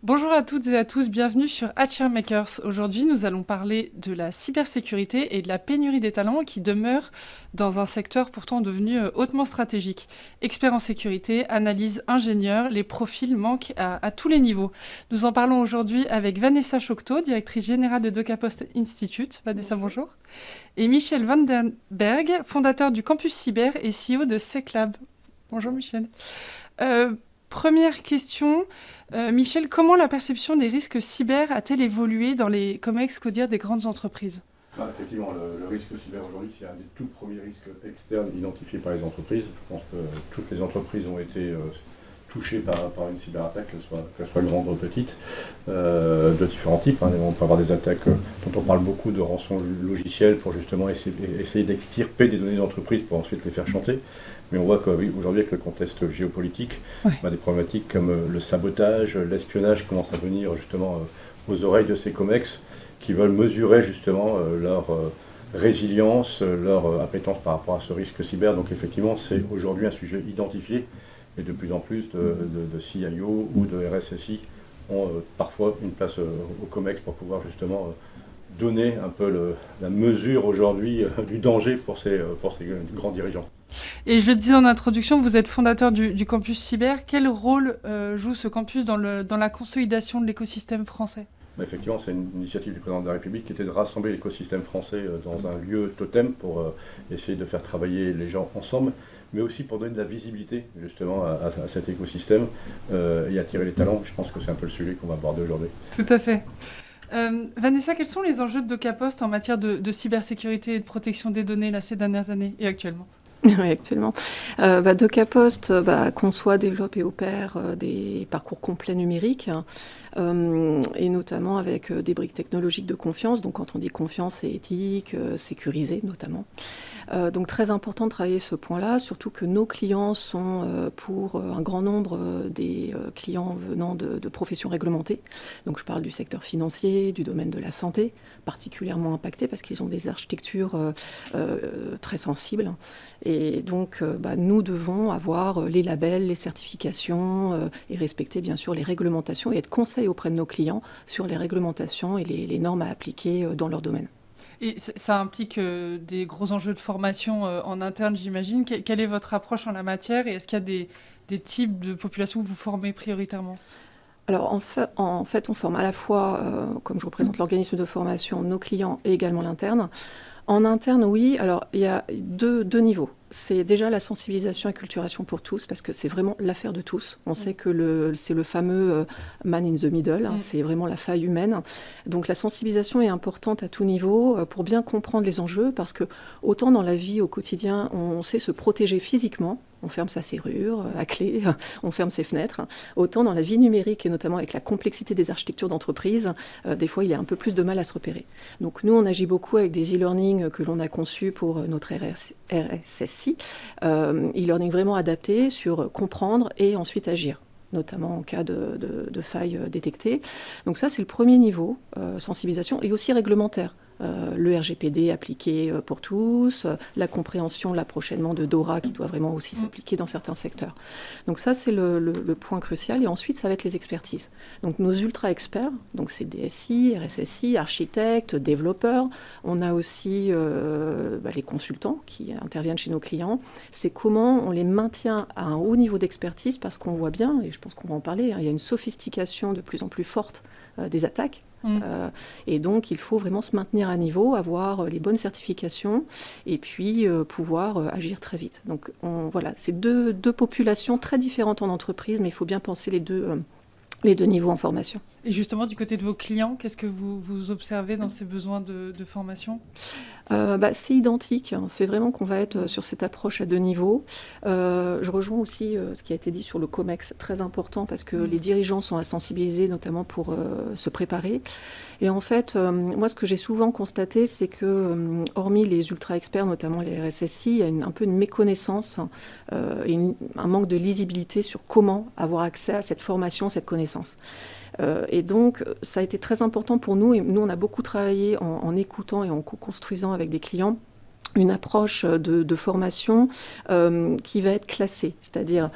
Bonjour à toutes et à tous, bienvenue sur Hatcher Makers. Aujourd'hui, nous allons parler de la cybersécurité et de la pénurie des talents qui demeure dans un secteur pourtant devenu hautement stratégique. Experts en sécurité, analyse, ingénieurs, les profils manquent à tous les niveaux. Nous en parlons aujourd'hui avec Vanessa Chocteau, directrice générale de DocaPost Institute. Vanessa, bonjour. Et Michel Vandenberg, fondateur du Campus Cyber et CEO de SecLab. Bonjour Michel. Première question, Michel, comment la perception des risques cyber a-t-elle évolué dans les COMEX, qu'au-dire des grandes entreprises ? Effectivement, le risque cyber aujourd'hui, c'est un des tout premiers risques externes identifiés par les entreprises. Je pense que toutes les entreprises ont été touchées par une cyberattaque, qu'elle soit grande ou petite, de différents types. On peut avoir des attaques dont on parle beaucoup de rançon logiciel pour justement essayer d'extirper des données d'entreprise pour ensuite les faire chanter. Mais on voit qu'aujourd'hui, avec le contexte géopolitique, des problématiques comme le sabotage, l'espionnage commencent à venir justement aux oreilles de ces COMEX qui veulent mesurer justement leur résilience, leur appétence par rapport à ce risque cyber. Donc effectivement, c'est aujourd'hui un sujet identifié et de plus en plus de CIO ou de RSSI ont parfois une place au COMEX pour pouvoir justement donner un peu la mesure aujourd'hui du danger pour ces grands dirigeants. Et je le disais en introduction, vous êtes fondateur du campus cyber. Quel rôle joue ce campus dans la consolidation de l'écosystème français ? Effectivement, c'est une initiative du président de la République qui était de rassembler l'écosystème français dans un lieu totem pour essayer de faire travailler les gens ensemble, mais aussi pour donner de la visibilité justement à cet écosystème et attirer les talents. Je pense que c'est un peu le sujet qu'on va aborder aujourd'hui. Tout à fait. Vanessa, quels sont les enjeux de DocaPost en matière de cybersécurité et de protection des données ces dernières années et actuellement ? Oui, actuellement. DocaPost conçoit, développe et opère des parcours complets numériques, et notamment avec des briques technologiques de confiance. Donc quand on dit confiance, c'est éthique, sécurisé notamment. Donc très important de travailler ce point-là, surtout que nos clients sont pour un grand nombre des clients venant de professions réglementées. Donc je parle du secteur financier, du domaine de la santé, particulièrement impactés parce qu'ils ont des architectures très sensibles. Et donc nous devons avoir les labels, les certifications et respecter bien sûr les réglementations et être conseil auprès de nos clients sur les réglementations et les normes à appliquer dans leur domaine. Et ça implique des gros enjeux de formation en interne, j'imagine. Quelle est votre approche en la matière et est-ce qu'il y a des types de populations que vous formez prioritairement ? Alors en fait, on forme à la fois, comme je représente l'organisme de formation, nos clients et également l'interne. En interne, oui. Alors il y a deux niveaux. C'est déjà la sensibilisation et acculturation pour tous, parce que c'est vraiment l'affaire de tous. On sait que c'est le fameux man in the middle, c'est vraiment la faille humaine. Donc la sensibilisation est importante à tout niveau pour bien comprendre les enjeux, parce que autant dans la vie au quotidien, on sait se protéger physiquement, on ferme sa serrure à clé, on ferme ses fenêtres, autant dans la vie numérique, et notamment avec la complexité des architectures d'entreprise, des fois il y a un peu plus de mal à se repérer. Donc nous, on agit beaucoup avec des e-learning que l'on a conçus pour notre RSSI, e-learning vraiment adapté sur comprendre et ensuite agir, notamment en cas de failles détectées. Donc ça, c'est le premier niveau, sensibilisation, et aussi réglementaire. Le RGPD appliqué pour tous, la compréhension là prochainement de DORA qui doit vraiment aussi s'appliquer dans certains secteurs. Donc ça, c'est le point crucial. Et ensuite, ça va être les expertises. Donc nos ultra-experts, donc c'est DSI, RSSI, architectes, développeurs. On a aussi les consultants qui interviennent chez nos clients. C'est comment on les maintient à un haut niveau d'expertise, parce qu'on voit bien, et je pense qu'on va en parler, il y a une sophistication de plus en plus forte des attaques. Et donc, il faut vraiment se maintenir à niveau, avoir les bonnes certifications et puis pouvoir agir très vite. Donc, voilà, c'est deux populations très différentes en entreprise, mais il faut bien penser les deux niveaux en formation. Et justement, du côté de vos clients, qu'est-ce que vous observez dans ces besoins de formation ? C'est identique. C'est vraiment qu'on va être sur cette approche à deux niveaux. Je rejoins aussi ce qui a été dit sur le COMEX, très important, parce que les dirigeants sont à sensibiliser, notamment pour se préparer. Et en fait, moi, ce que j'ai souvent constaté, c'est que, hormis les ultra-experts, notamment les RSSI, il y a un peu une méconnaissance et un manque de lisibilité sur comment avoir accès à cette formation, cette connaissance. Et donc, ça a été très important pour nous. Et nous, on a beaucoup travaillé en écoutant et en co-construisant avec des clients une approche de formation qui va être classée, c'est-à-dire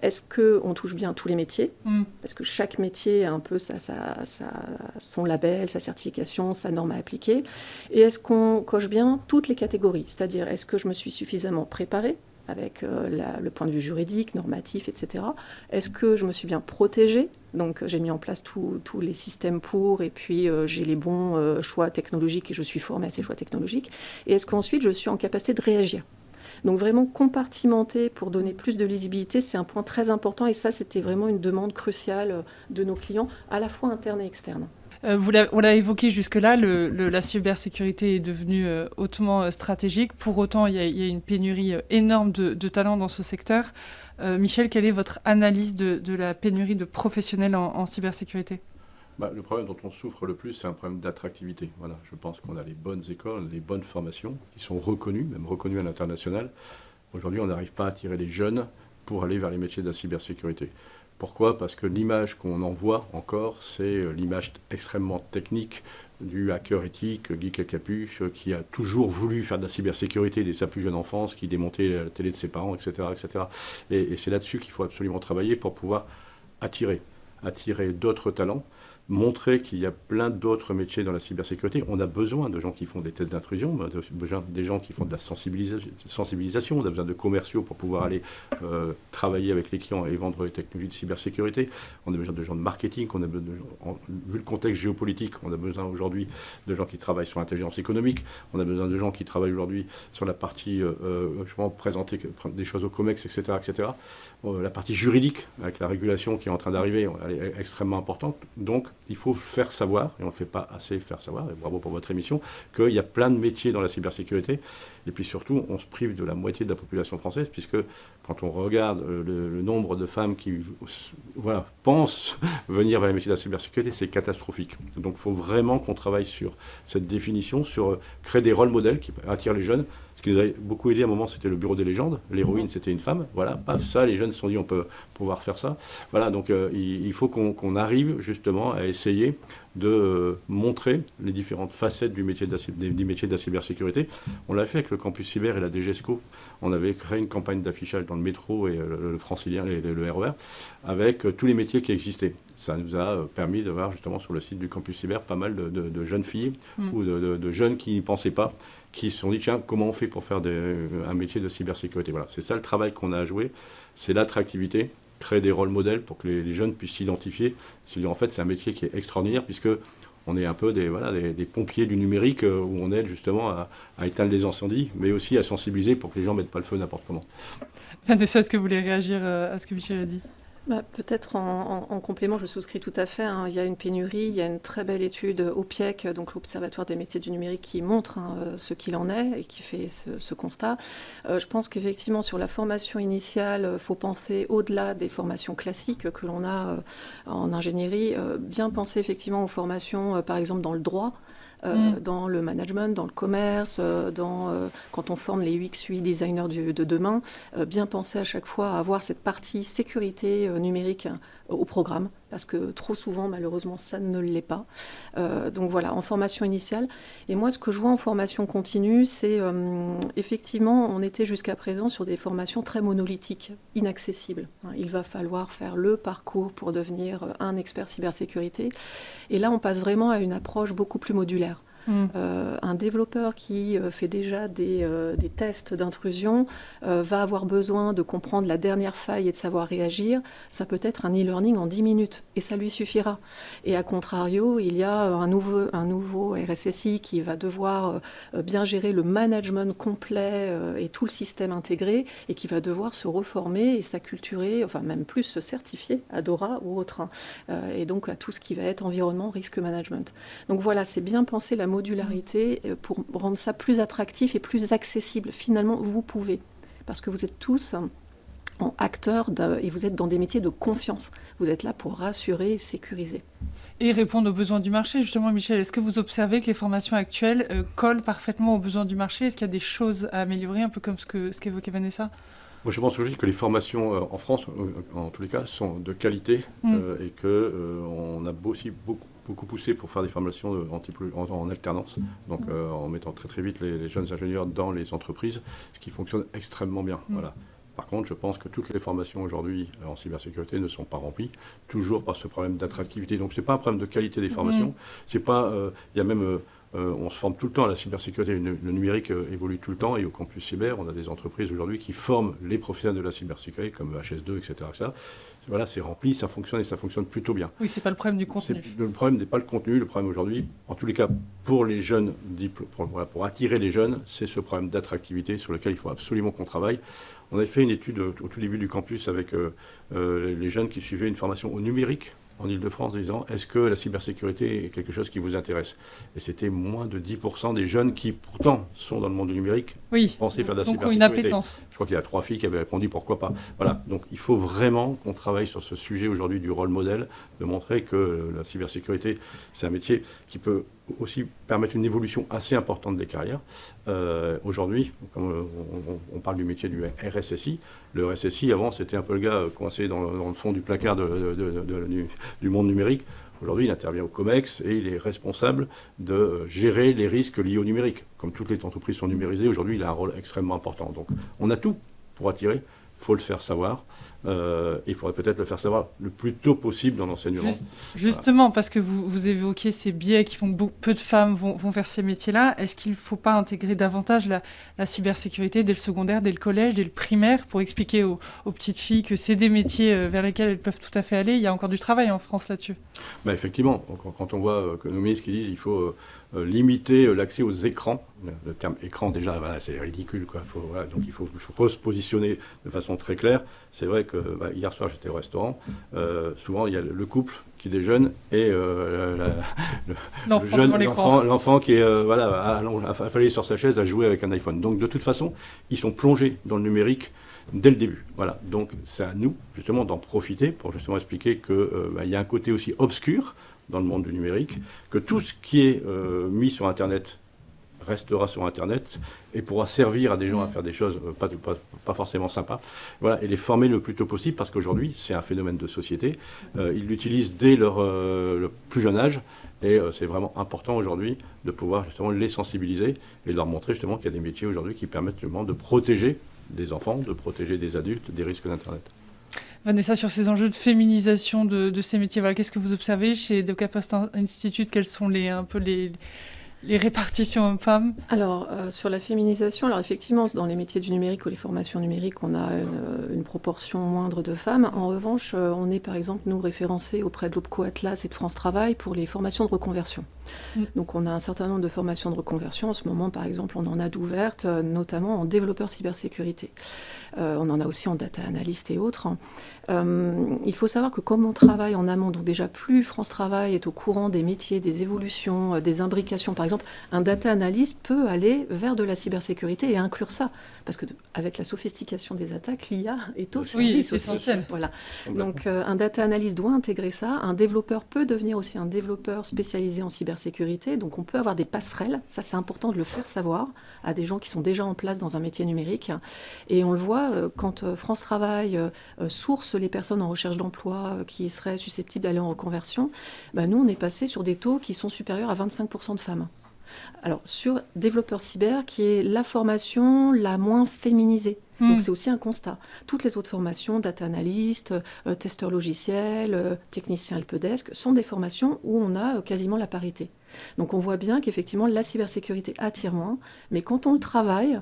est-ce qu'on touche bien tous les métiers? Parce que chaque métier a un peu son label, sa certification, sa norme à appliquer. Et est-ce qu'on coche bien toutes les catégories? C'est-à-dire, est-ce que je me suis suffisamment préparée avec le point de vue juridique, normatif, etc. Est-ce que je me suis bien protégée? Donc j'ai mis en place tous les systèmes pour, et puis j'ai les bons choix technologiques et je suis formée à ces choix technologiques. Et est-ce qu'ensuite je suis en capacité de réagir? Donc vraiment compartimenter pour donner plus de lisibilité, c'est un point très important, et ça c'était vraiment une demande cruciale de nos clients, à la fois internes et externes. On l'a évoqué jusque-là, la cybersécurité est devenue hautement stratégique. Pour autant, il y a une pénurie énorme de talents dans ce secteur. Michel, quelle est votre analyse de la pénurie de professionnels en cybersécurité ? Le problème dont on souffre le plus, c'est un problème d'attractivité. Voilà, je pense qu'on a les bonnes écoles, les bonnes formations, qui sont reconnues, même reconnues à l'international. Aujourd'hui, on n'arrive pas à attirer les jeunes pour aller vers les métiers de la cybersécurité. Pourquoi ? Parce que l'image qu'on envoie encore, c'est l'image extrêmement technique du hacker éthique, geek à capuche, qui a toujours voulu faire de la cybersécurité dès sa plus jeune enfance, qui démontait la télé de ses parents, etc. etc. Et c'est là-dessus qu'il faut absolument travailler pour pouvoir attirer d'autres talents, montrer qu'il y a plein d'autres métiers dans la cybersécurité. On a besoin de gens qui font des tests d'intrusion, on a besoin des gens qui font de la sensibilisation, on a besoin de commerciaux pour pouvoir aller travailler avec les clients et vendre les technologies de cybersécurité, on a besoin de gens de marketing, on a besoin vu le contexte géopolitique, on a besoin aujourd'hui de gens qui travaillent sur l'intelligence économique, on a besoin de gens qui travaillent aujourd'hui sur la partie, présenter des choses au COMEX, etc. etc. La partie juridique, avec la régulation qui est en train d'arriver, elle est extrêmement importante. Donc, il faut faire savoir, et on ne fait pas assez faire savoir, et bravo pour votre émission, qu'il y a plein de métiers dans la cybersécurité. Et puis surtout, on se prive de la moitié de la population française, puisque quand on regarde le nombre de femmes qui pensent venir vers les métiers de la cybersécurité, c'est catastrophique. Donc, il faut vraiment qu'on travaille sur cette définition, sur créer des rôles modèles qui attirent les jeunes. Ce qui nous a beaucoup aidé à un moment, c'était le bureau des légendes. L'héroïne, c'était une femme. Voilà, paf, ça, les jeunes se sont dit, on peut pouvoir faire ça. Voilà, donc il faut qu'on arrive justement à essayer de montrer les différentes facettes du métier de la cybersécurité. On l'a fait avec le campus cyber et la DGESCO. On avait créé une campagne d'affichage dans le métro et le francilien et le RER avec tous les métiers qui existaient. Ça nous a permis de voir justement sur le site du campus cyber pas mal de jeunes filles ou de jeunes qui n'y pensaient pas, qui se sont dit, tiens, comment on fait pour faire un métier de cybersécurité? Voilà, c'est ça le travail qu'on a à jouer, c'est l'attractivité, créer des rôles modèles pour que les jeunes puissent s'identifier. En fait, c'est un métier qui est extraordinaire, puisque on est un peu des pompiers du numérique, où on aide justement à éteindre les incendies, mais aussi à sensibiliser pour que les gens ne mettent pas le feu n'importe comment. Vanessa, est-ce que vous voulez réagir à ce que Michel a dit ? Peut-être en complément, je souscris tout à fait. Il y a une pénurie, il y a une très belle étude au PIEC, donc l'Observatoire des métiers du numérique, qui montre ce qu'il en est et qui fait ce constat. Je pense qu'effectivement, sur la formation initiale, il faut penser au-delà des formations classiques que l'on a en ingénierie, bien penser effectivement aux formations, par exemple, dans le droit. Dans le management, dans le commerce, quand on forme les UX, UI designers de demain, bien penser à chaque fois à avoir cette partie sécurité numérique au programme, parce que trop souvent, malheureusement, ça ne l'est pas. Donc voilà, en formation initiale. Et moi, ce que je vois en formation continue, c'est effectivement, on était jusqu'à présent sur des formations très monolithiques, inaccessibles. Il va falloir faire le parcours pour devenir un expert cybersécurité. Et là, on passe vraiment à une approche beaucoup plus modulaire. Un développeur qui fait déjà des tests d'intrusion va avoir besoin de comprendre la dernière faille et de savoir réagir. Ça peut être un e-learning en 10 minutes et ça lui suffira. Et à contrario, il y a un nouveau RSSI qui va devoir bien gérer le management complet et tout le système intégré et qui va devoir se reformer et s'acculturer, enfin même plus se certifier à DORA ou autre. Et donc à tout ce qui va être environnement, risque management. Donc voilà, c'est bien penser la modularité pour rendre ça plus attractif et plus accessible. Finalement, vous pouvez, parce que vous êtes tous acteurs et vous êtes dans des métiers de confiance. Vous êtes là pour rassurer et sécuriser. Et répondre aux besoins du marché. Justement, Michel, est-ce que vous observez que les formations actuelles collent parfaitement aux besoins du marché? Est-ce qu'il y a des choses à améliorer, un peu comme ce qu'évoquait Vanessa? Moi, je pense aujourd'hui que les formations en France, en tous les cas, sont de qualité et qu'on a aussi beaucoup beaucoup poussé pour faire des formations en alternance, donc en mettant très très vite les jeunes ingénieurs dans les entreprises, ce qui fonctionne extrêmement bien. Voilà. Par contre, je pense que toutes les formations aujourd'hui en cybersécurité ne sont pas remplies, toujours par ce problème d'attractivité. Donc, ce n'est pas un problème de qualité des formations. C'est pas, il y a même, on se forme tout le temps à la cybersécurité. Le numérique évolue tout le temps. Et au campus cyber, on a des entreprises aujourd'hui qui forment les professionnels de la cybersécurité, comme HS2, etc. Voilà, c'est rempli, ça fonctionne et ça fonctionne plutôt bien. Oui, c'est pas le problème du contenu. Le problème n'est pas le contenu. Le problème aujourd'hui, en tous les cas, pour les jeunes, pour attirer les jeunes, c'est ce problème d'attractivité sur lequel il faut absolument qu'on travaille. On avait fait une étude au tout début du campus avec les jeunes qui suivaient une formation au numérique en Ile-de-France, disant est-ce que la cybersécurité est quelque chose qui vous intéresse? Et c'était moins de 10% des jeunes qui, pourtant, sont dans le monde du numérique, pensaient faire de la cybersécurité. Une appétence. Je crois qu'il y a 3 filles qui avaient répondu pourquoi pas. Voilà, donc il faut vraiment qu'on travaille sur ce sujet aujourd'hui du rôle modèle, de montrer que la cybersécurité, c'est un métier qui peut aussi permettre une évolution assez importante des carrières. Aujourd'hui, comme on parle du métier du RSSI, le RSSI, avant, c'était un peu le gars coincé dans le fond du placard du monde numérique. Aujourd'hui, il intervient au COMEX et il est responsable de gérer les risques liés au numérique. Comme toutes les entreprises sont numérisées, aujourd'hui, il a un rôle extrêmement important. Donc, on a tout pour attirer. Il faut le faire savoir. Il faudrait peut-être le faire savoir le plus tôt possible dans l'enseignement. Justement, voilà. Parce que vous évoquez ces biais qui font peu de femmes vont vers ces métiers-là. Est-ce qu'il ne faut pas intégrer davantage la cybersécurité dès le secondaire, dès le collège, dès le primaire, pour expliquer aux petites filles que c'est des métiers vers lesquels elles peuvent tout à fait aller? Il y a encore du travail en France là-dessus. Effectivement, quand on voit que nos ministres qui disent qu'il faut limiter l'accès aux écrans, le terme écran déjà, voilà, c'est ridicule, quoi. Donc il faut se positionner de façon très claire. C'est vrai que hier soir j'étais au restaurant, souvent il y a le couple qui déjeune et l'enfant qui est affalé sur sa chaise à jouer avec un iPhone. Donc de toute façon, ils sont plongés dans le numérique dès le début. Voilà. Donc c'est à nous justement d'en profiter pour justement expliquer qu'il y a un côté aussi obscur dans le monde du numérique, que tout ce qui est mis sur Internet restera sur Internet et pourra servir à des gens à faire des choses pas forcément sympas. Voilà, et les former le plus tôt possible, parce qu'aujourd'hui, c'est un phénomène de société. Ils l'utilisent dès le plus jeune âge, et c'est vraiment important aujourd'hui de pouvoir justement les sensibiliser et de leur montrer justement qu'il y a des métiers aujourd'hui qui permettent justement de protéger des enfants, de protéger des adultes des risques d'Internet. Vanessa, sur ces enjeux de féminisation de ces métiers, voilà, qu'est-ce que vous observez chez The Post Institute? Quelles sont les répartitions hommes-femmes? Alors, sur la féminisation, alors effectivement, dans les métiers du numérique ou les formations numériques, on a une proportion moindre de femmes. En revanche, on est par exemple, nous, référencés auprès de l'OPCO Atlas et de France Travail pour les formations de reconversion. Donc, on a un certain nombre de formations de reconversion. En ce moment, par exemple, on en a d'ouvertes, notamment en développeur cybersécurité. On en a aussi en data analyst et autres. Il faut savoir que comme on travaille en amont, donc déjà plus France Travail est au courant des métiers, des évolutions, des imbrications. Par exemple, un data analyst peut aller vers de la cybersécurité et inclure ça. Parce qu'avec la sophistication des attaques, l'IA est au service c'est essentiel. Voilà. Donc un data analyst doit intégrer ça. Un développeur peut devenir aussi un développeur spécialisé en cybersécurité. Donc on peut avoir des passerelles. Ça, c'est important de le faire savoir à des gens qui sont déjà en place dans un métier numérique. Et on le voit quand France Travail source les personnes en recherche d'emploi qui seraient susceptibles d'aller en reconversion. Nous, on est passé sur des taux qui sont supérieurs à 25% de femmes. Alors, sur développeur cyber, qui est la formation la moins féminisée. Donc, c'est aussi un constat. Toutes les autres formations, data analyst, testeur logiciel, technicien helpdesk, sont des formations où on a quasiment la parité. Donc, on voit bien qu'effectivement, la cybersécurité attire moins, mais quand on le travaille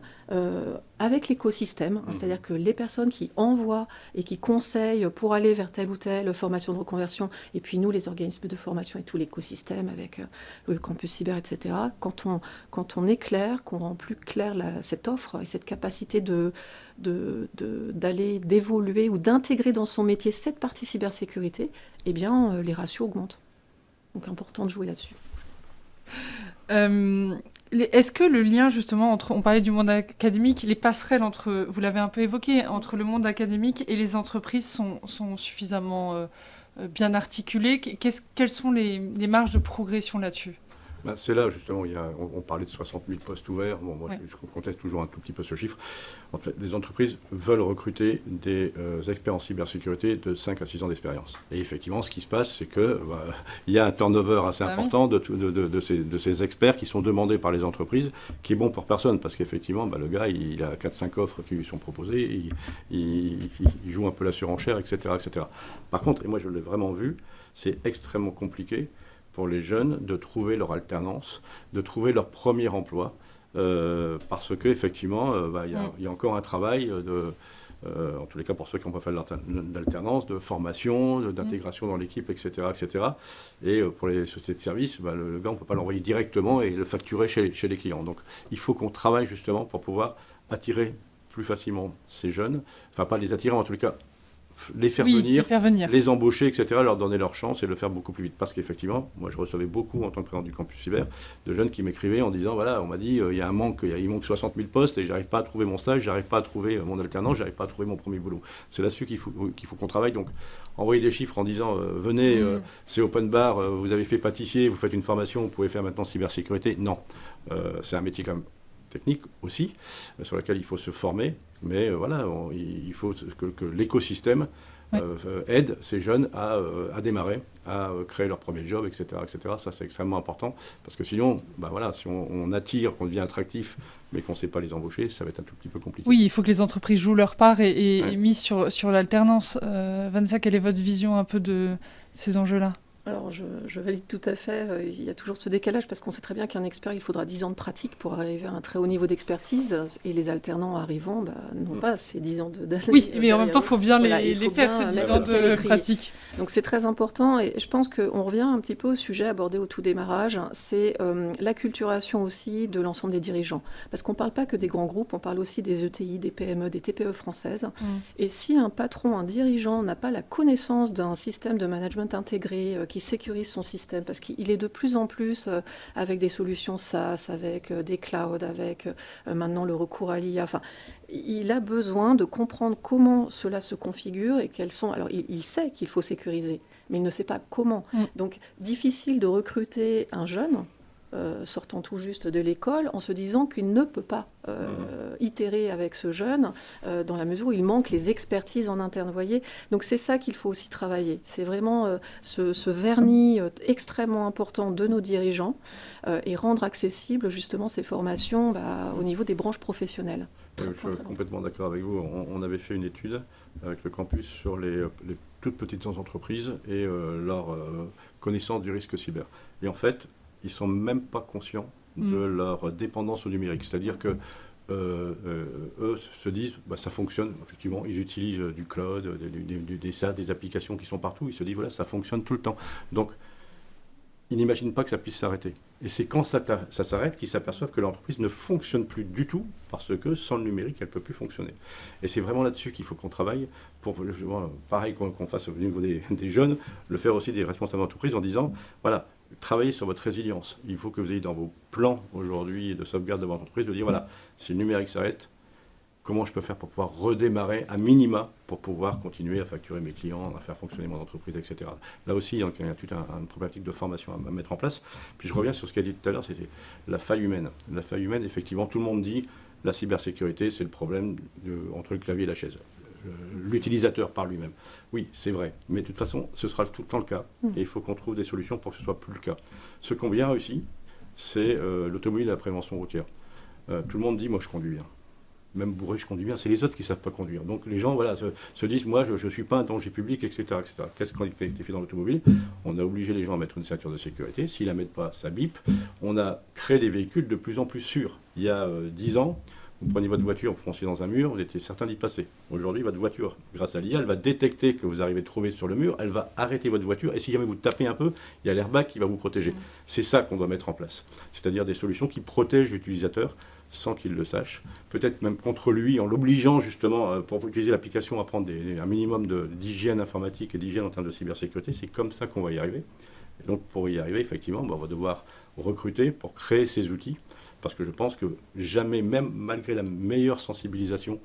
avec l'écosystème, c'est-à-dire que les personnes qui envoient et qui conseillent pour aller vers telle ou telle formation de reconversion, et puis nous, les organismes de formation et tout l'écosystème avec le campus cyber, etc., quand on éclaire, qu'on rend plus claire cette offre et cette capacité d'aller, d'évoluer ou d'intégrer dans son métier cette partie cybersécurité, eh bien, les ratios augmentent. Donc, important de jouer là-dessus. Est-ce que le lien justement on parlait du monde académique, les passerelles entre, vous l'avez un peu évoqué, entre le monde académique et les entreprises sont suffisamment bien articulées? Quelles sont les marges de progression là-dessus? C'est là, justement, on parlait de 60 000 postes ouverts. Bon, moi, je conteste toujours un tout petit peu ce chiffre. En fait, les entreprises veulent recruter des experts en cybersécurité de 5 à 6 ans d'expérience. Et effectivement, ce qui se passe, c'est qu'il y a un turnover assez important de ces experts qui sont demandés par les entreprises, qui est bon pour personne, parce qu'effectivement, le gars, il a 4-5 offres qui lui sont proposées, il joue un peu la surenchère, etc., etc. Par contre, et moi je l'ai vraiment vu, c'est extrêmement compliqué pour les jeunes de trouver leur alternance, de trouver leur premier emploi, parce qu'effectivement, il y a encore un travail en tous les cas pour ceux qui n'ont pas fait d'alternance, de formation, d'intégration dans l'équipe, etc., etc. Et pour les sociétés de services, le gars, on ne peut pas l'envoyer directement et le facturer chez les clients. Donc il faut qu'on travaille justement pour pouvoir attirer plus facilement ces jeunes, enfin pas les attirer, mais en tous les cas les faire venir, les embaucher, etc., leur donner leur chance et le faire beaucoup plus vite. Parce qu'effectivement, moi je recevais beaucoup en tant que président du campus cyber de jeunes qui m'écrivaient en disant, voilà, on m'a dit, il y a un manque, il manque 60 000 postes et j'arrive pas à trouver mon stage, j'arrive pas à trouver mon alternance, j'arrive pas à trouver mon premier boulot. C'est là-dessus qu'il faut qu'on travaille. Donc envoyer des chiffres en disant, venez, c'est open bar, vous avez fait pâtissier, vous faites une formation, vous pouvez faire maintenant cybersécurité. Non, c'est un métier quand même technique aussi, sur laquelle il faut se former, mais il faut que l'écosystème aide ces jeunes à démarrer, à créer leur premier job, etc., etc. Ça, c'est extrêmement important, parce que sinon, si on attire, qu'on devient attractif, mais qu'on ne sait pas les embaucher, ça va être un tout petit peu compliqué. Oui, il faut que les entreprises jouent leur part et misent sur l'alternance. Vanessa, quelle est votre vision un peu de ces enjeux-là ? Alors, je valide tout à fait. Il y a toujours ce décalage parce qu'on sait très bien qu'un expert, il faudra 10 ans de pratique pour arriver à un très haut niveau d'expertise. Et les alternants arrivant n'ont pas ces 10 ans d'année. Oui, mais en même temps, il faut bien les faire, ces 10 ans de pratique. Donc, c'est très important. Et je pense qu'on revient un petit peu au sujet abordé au tout démarrage. C'est l'acculturation aussi de l'ensemble des dirigeants. Parce qu'on ne parle pas que des grands groupes, on parle aussi des ETI, des PME, des TPE françaises. Et si un patron, un dirigeant n'a pas la connaissance d'un système de management intégré qui sécurise son système, parce qu'il est de plus en plus avec des solutions SaaS, avec des clouds, avec maintenant le recours à l'IA. Enfin, il a besoin de comprendre comment cela se configure et quels sont... Alors, il sait qu'il faut sécuriser, mais il ne sait pas comment. Donc, difficile de recruter un jeune sortant tout juste de l'école en se disant qu'il ne peut pas itérer avec ce jeune dans la mesure où il manque les expertises en interne, voyez. Donc c'est ça qu'il faut aussi travailler. C'est vraiment ce vernis extrêmement important de nos dirigeants et rendre accessibles justement ces formations au niveau des branches professionnelles. Je suis complètement d'accord avec vous. On avait fait une étude avec le campus sur les toutes petites entreprises et leur connaissance du risque cyber. Et en fait, ils ne sont même pas conscients de leur dépendance au numérique. C'est-à-dire que eux se disent, ça fonctionne, effectivement, ils utilisent du cloud, des SaaS, des applications qui sont partout, ils se disent, voilà, ça fonctionne tout le temps. Donc, ils n'imaginent pas que ça puisse s'arrêter. Et c'est quand ça s'arrête qu'ils s'aperçoivent que l'entreprise ne fonctionne plus du tout, parce que sans le numérique, elle ne peut plus fonctionner. Et c'est vraiment là-dessus qu'il faut qu'on travaille, pour, pareil qu'on fasse au niveau des jeunes, le faire aussi des responsables d'entreprise en disant, voilà, travaillez sur votre résilience. Il faut que vous ayez dans vos plans aujourd'hui de sauvegarde de votre entreprise, de dire, voilà, si le numérique s'arrête, comment je peux faire pour pouvoir redémarrer à minima pour pouvoir continuer à facturer mes clients, à faire fonctionner mon entreprise, etc. Là aussi, il y a toute une problématique de formation à mettre en place. Puis je reviens sur ce qu'a dit tout à l'heure, c'était la faille humaine. La faille humaine, effectivement, tout le monde dit la cybersécurité, c'est le problème entre le clavier et la chaise. L'utilisateur par lui-même. Oui, c'est vrai, mais de toute façon, ce sera tout le temps le cas. Et il faut qu'on trouve des solutions pour que ce ne soit plus le cas. Ce qu'on bien réussi, c'est l'automobile et la prévention routière. Tout le monde dit, moi je conduis bien. Même bourré, je conduis bien. C'est les autres qui ne savent pas conduire. Donc les gens se disent, moi je ne suis pas un danger public, etc. etc. Qu'est-ce qui a été fait dans l'automobile ? On a obligé les gens à mettre une ceinture de sécurité. S'ils ne la mettent pas, ça bip. On a créé des véhicules de plus en plus sûrs. Il y a 10 ans, vous preniez votre voiture, vous fonciez dans un mur, vous étiez certain d'y passer. Aujourd'hui, votre voiture, grâce à l'IA, elle va détecter que vous arrivez à trouver sur le mur, elle va arrêter votre voiture, et si jamais vous tapez un peu, il y a l'airbag qui va vous protéger. C'est ça qu'on doit mettre en place. C'est-à-dire des solutions qui protègent l'utilisateur sans qu'il le sache, peut-être même contre lui, en l'obligeant justement, pour utiliser l'application, à prendre un minimum d'hygiène informatique et d'hygiène en termes de cybersécurité. C'est comme ça qu'on va y arriver. Et donc pour y arriver, effectivement, on va devoir recruter pour créer ces outils. Parce que je pense que jamais, même malgré la meilleure sensibilisation,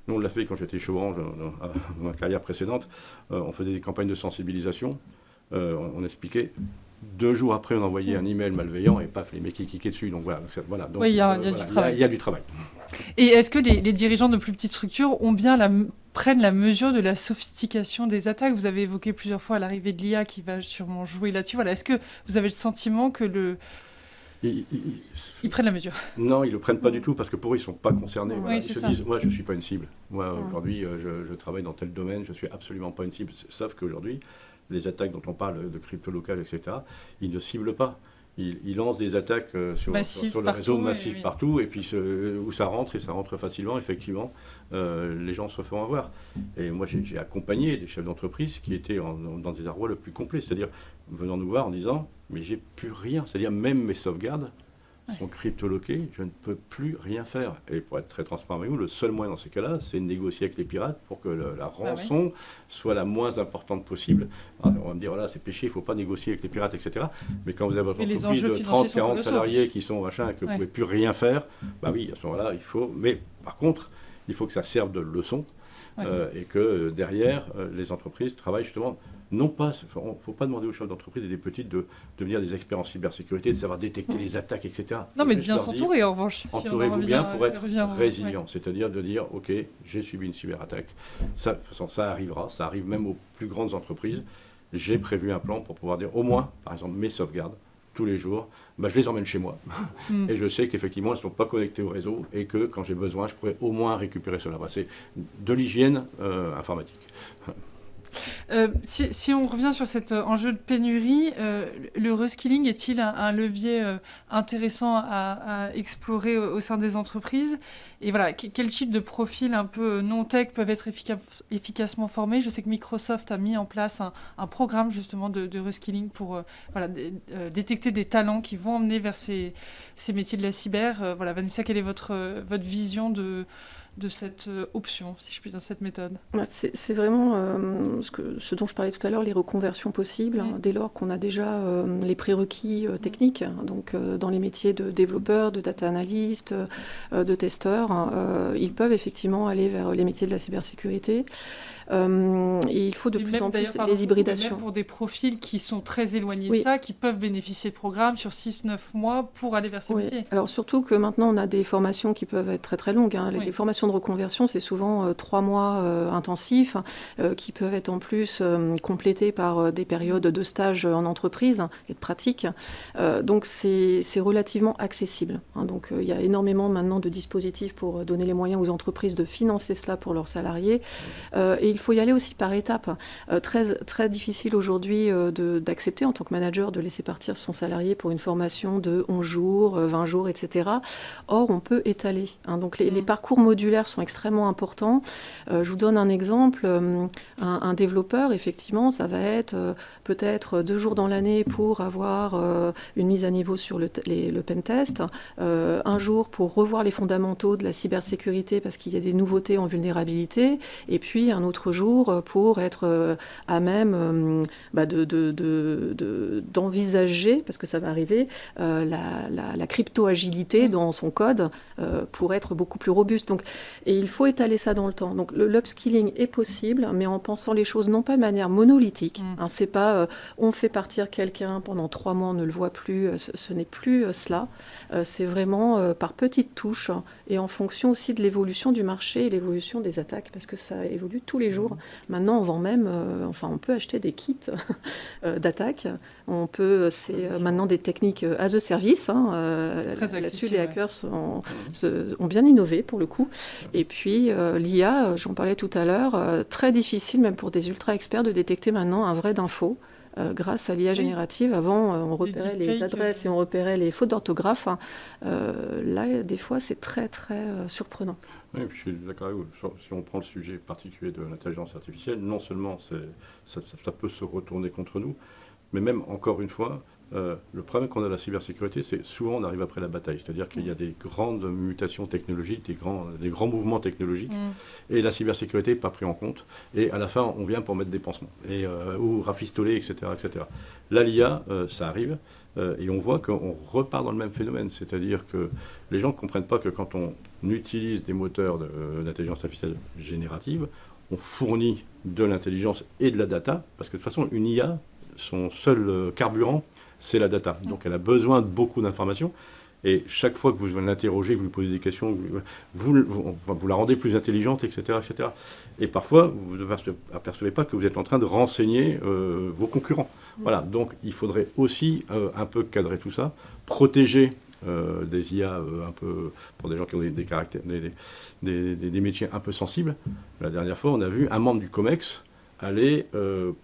nous on l'a fait quand j'étais chez Orange, dans ma carrière précédente, on faisait des campagnes de sensibilisation, on expliquait, 2 jours après, on envoyait un email malveillant et paf, les mecs qui cliquaient dessus. Donc voilà. Donc, Oui, il y a du travail. Il y a du travail. Et est-ce que les dirigeants de plus petites structures prennent la mesure de la sophistication des attaques? Vous avez évoqué plusieurs fois l'arrivée de l'IA qui va sûrement jouer là-dessus. Voilà. Est-ce que vous avez le sentiment que ils prennent la mesure? Non, ils ne le prennent pas du tout parce que pour eux, ils ne sont pas concernés. Oui, Voilà. Ils c'est se ça. disent, moi, je ne suis pas une cible. Moi, aujourd'hui, je travaille dans tel domaine, je ne suis absolument pas une cible. Sauf qu'aujourd'hui, les attaques dont on parle de crypto local, etc., ils ne ciblent pas. Ils lancent des attaques sur le réseau massif partout, et puis où ça rentre, et ça rentre facilement, effectivement, les gens se feront avoir. Et moi, j'ai accompagné des chefs d'entreprise qui étaient dans des désarroi le plus complet, c'est-à-dire venant nous voir en disant « mais j'ai plus rien », c'est-à-dire même mes sauvegardes sont cryptoloquées, je ne peux plus rien faire. Et pour être très transparent avec vous, le seul moyen dans ces cas-là, c'est de négocier avec les pirates pour que la rançon soit la moins importante possible. Alors, on va me dire, voilà, c'est péché, il ne faut pas négocier avec les pirates, etc. Mais quand vous avez votre entreprise de 30, 40 salariés qui sont machin, et que vous ne pouvez plus rien faire, bah oui, à ce moment-là, il faut... Mais par contre, il faut que ça serve de leçon et que derrière, les entreprises travaillent justement... Non pas, il ne faut pas demander aux chefs d'entreprise et des petites de devenir des experts en cybersécurité, de savoir détecter les attaques, etc. Non, mais de bien s'entourer, en revanche. Entourez-vous bien pour être résilient, c'est-à-dire de dire, OK, j'ai subi une cyberattaque, ça, de toute façon, ça arrivera, ça arrive même aux plus grandes entreprises. J'ai prévu un plan pour pouvoir dire, au moins, par exemple, mes sauvegardes, tous les jours, bah, je les emmène chez moi. Et je sais qu'effectivement, elles ne sont pas connectées au réseau et que quand j'ai besoin, je pourrais au moins récupérer cela. C'est de l'hygiène informatique. Si on revient sur cet enjeu de pénurie, le reskilling est-il un levier intéressant à explorer au sein des entreprises? Et voilà, quel type de profils un peu non-tech peuvent être efficacement formés? Je sais que Microsoft a mis en place un programme justement de reskilling pour détecter des talents qui vont emmener vers ces métiers de la cyber. Voilà, Vanessa, quelle est votre vision de cette option, si je puis dire, cette méthode? C'est vraiment ce dont je parlais tout à l'heure, les reconversions possibles, dès lors qu'on a déjà les prérequis techniques, donc dans les métiers de développeurs, de data analystes, de testeurs, ils peuvent effectivement aller vers les métiers de la cybersécurité. Et il faut de plus en plus les hybridations. Même pour des profils qui sont très éloignés de ça, qui peuvent bénéficier de programmes sur 6-9 mois pour aller vers ces métiers. Alors surtout que maintenant, on a des formations qui peuvent être très très longues. Les formations de reconversion, c'est souvent 3 mois intensifs, qui peuvent être en plus complétés par des périodes de stage en entreprise et de pratique. Donc c'est relativement accessible. Donc il y a énormément maintenant de dispositifs pour donner les moyens aux entreprises de financer cela pour leurs salariés. Et il faut y aller aussi par étapes. Très, très difficile aujourd'hui d'accepter en tant que manager de laisser partir son salarié pour une formation de 11 jours, 20 jours, etc. Or, on peut étaler. Donc les parcours modulaires sont extrêmement importants. Je vous donne un exemple. Un développeur, effectivement, ça va être peut-être 2 jours dans l'année pour avoir une mise à niveau sur le pentest, 1 jour pour revoir les fondamentaux de la cybersécurité parce qu'il y a des nouveautés en vulnérabilité, et puis un autre jour pour être à même d'envisager, parce que ça va arriver, la crypto-agilité dans son code pour être beaucoup plus robuste. Donc, et il faut étaler ça dans le temps. Donc l'upskilling est possible, mais en pensant les choses non pas de manière monolithique. C'est pas on fait partir quelqu'un pendant 3 mois, on ne le voit plus, ce n'est plus cela. C'est vraiment par petites touches et en fonction aussi de l'évolution du marché et l'évolution des attaques, parce que ça évolue tous les jours. Maintenant, on vend même, on peut acheter des kits d'attaque. C'est maintenant des techniques as a service. Là-dessus, les hackers ont bien innové pour le coup. Et puis, l'IA, j'en parlais tout à l'heure, très difficile même pour des ultra-experts de détecter maintenant un vrai d'info. Grâce à l'IA générative, avant, on repérait les adresses et on repérait les fautes d'orthographe. Là, des fois, c'est très, très surprenant. Oui, puis je suis d'accord avec vous. Si on prend le sujet particulier de l'intelligence artificielle, non seulement ça peut se retourner contre nous, mais même, encore une fois, le problème qu'on a de la cybersécurité, c'est souvent on arrive après la bataille. C'est-à-dire qu'il y a des grandes mutations technologiques, des grands mouvements technologiques, et la cybersécurité n'est pas prise en compte. Et à la fin, on vient pour mettre des pansements, ou rafistoler, etc., etc. Là, l'IA, ça arrive, et on voit qu'on repart dans le même phénomène. C'est-à-dire que les gens ne comprennent pas que quand on utilise des moteurs d'intelligence artificielle générative, on fournit de l'intelligence et de la data, parce que de toute façon, une IA, son seul carburant, c'est la data. Donc elle a besoin de beaucoup d'informations. Et chaque fois que vous l'interrogez, que vous lui posez des questions, vous la rendez plus intelligente, etc., etc. Et parfois, vous ne vous apercevez pas que vous êtes en train de renseigner vos concurrents. Voilà, donc il faudrait aussi un peu cadrer tout ça, protéger des IA un peu pour des gens qui ont des caractères, des métiers un peu sensibles. La dernière fois, on a vu un membre du COMEX aller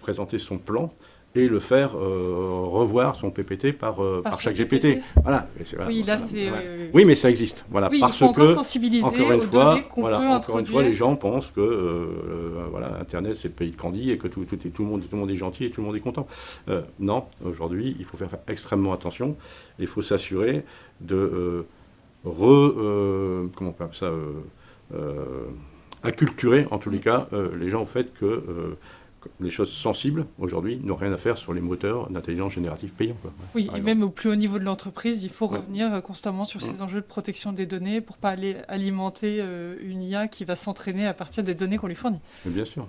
présenter son plan et le faire revoir son PPT par chaque GPT. Voilà. Oui, là, c'est... Oui, mais ça existe. Voilà, oui, parce il faut encore que, sensibiliser encore une aux fois, données qu'on peut introduire. Encore une fois, les gens pensent que Internet, c'est le pays de Candy et que tout le monde est gentil et tout le monde est content. Non, aujourd'hui, il faut faire extrêmement attention. Il faut s'assurer de comment on appelle ça acculturer, en tous les cas, les gens au fait que les choses sensibles, aujourd'hui, n'ont rien à faire sur les moteurs d'intelligence générative payants. Quoi. Oui, et même au plus haut niveau de l'entreprise, il faut revenir constamment sur ces enjeux de protection des données pour ne pas aller alimenter une IA qui va s'entraîner à partir des données qu'on lui fournit. Mais bien sûr.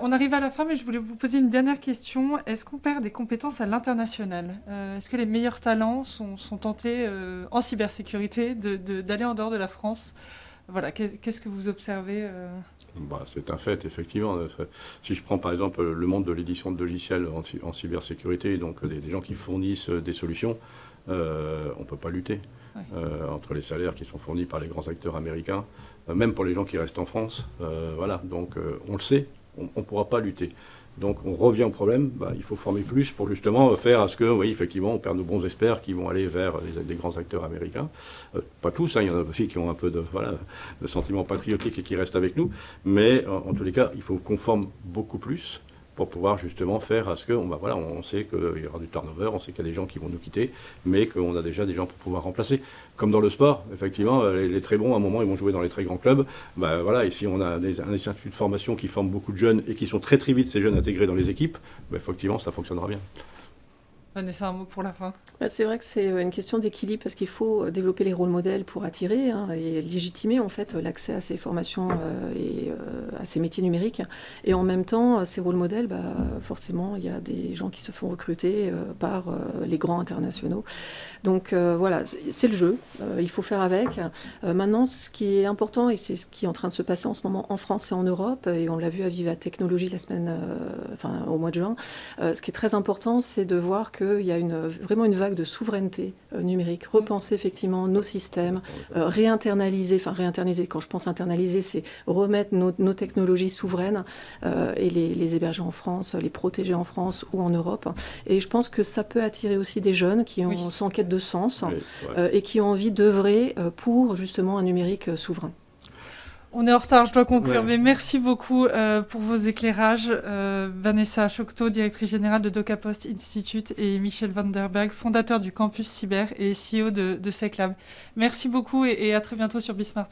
On arrive à la fin, mais je voulais vous poser une dernière question. Est-ce qu'on perd des compétences à l'international ? Est-ce que les meilleurs talents sont tentés en cybersécurité d'aller en dehors de la France ? Voilà, qu'est-ce que vous observez C'est un fait, effectivement. Si je prends par exemple le monde de l'édition de logiciels en cybersécurité, donc des gens qui fournissent des solutions, on ne peut pas lutter entre les salaires qui sont fournis par les grands acteurs américains, même pour les gens qui restent en France. Voilà, donc on le sait, on ne pourra pas lutter. Donc on revient au problème, il faut former plus pour justement faire à ce que, oui, effectivement, on perd nos bons experts qui vont aller vers des grands acteurs américains. Pas tous, il y en a aussi qui ont un peu de sentiment patriotique et qui restent avec nous. Mais en tous les cas, il faut qu'on forme beaucoup plus pour pouvoir justement faire à ce que, on sait qu'il y aura du turnover, on sait qu'il y a des gens qui vont nous quitter, mais qu'on a déjà des gens pour pouvoir remplacer. Comme dans le sport, effectivement, les très bons, à un moment, ils vont jouer dans les très grands clubs. Et si on a un institut de formation qui forme beaucoup de jeunes et qui sont très très vite ces jeunes intégrés dans les équipes, effectivement, ça fonctionnera bien. Vanessa, un mot pour la fin. C'est vrai que c'est une question d'équilibre parce qu'il faut développer les rôles modèles pour attirer et légitimer en fait l'accès à ces formations et à ces métiers numériques. Et en même temps, ces rôles modèles, forcément, il y a des gens qui se font recruter par les grands internationaux. Donc voilà, c'est le jeu, il faut faire avec. Maintenant, ce qui est important, et c'est ce qui est en train de se passer en ce moment en France et en Europe, et on l'a vu à Viva Technologies au mois de juin, ce qui est très important, c'est de voir qu'il y a vraiment une vague de souveraineté numérique, repenser effectivement nos systèmes, réinternaliser, quand je pense internaliser, c'est remettre nos technologies souveraines et les héberger en France, les protéger en France ou en Europe. Et je pense que ça peut attirer aussi des jeunes qui sont en quête de sens et qui ont envie d'œuvrer pour justement un numérique souverain. On est en retard, je dois conclure, mais merci beaucoup pour vos éclairages. Vanessa Chocteau, directrice générale de DocaPost Institute, et Michel Vanderberg, fondateur du campus cyber et CEO de SecLab. Merci beaucoup et à très bientôt sur Bismart.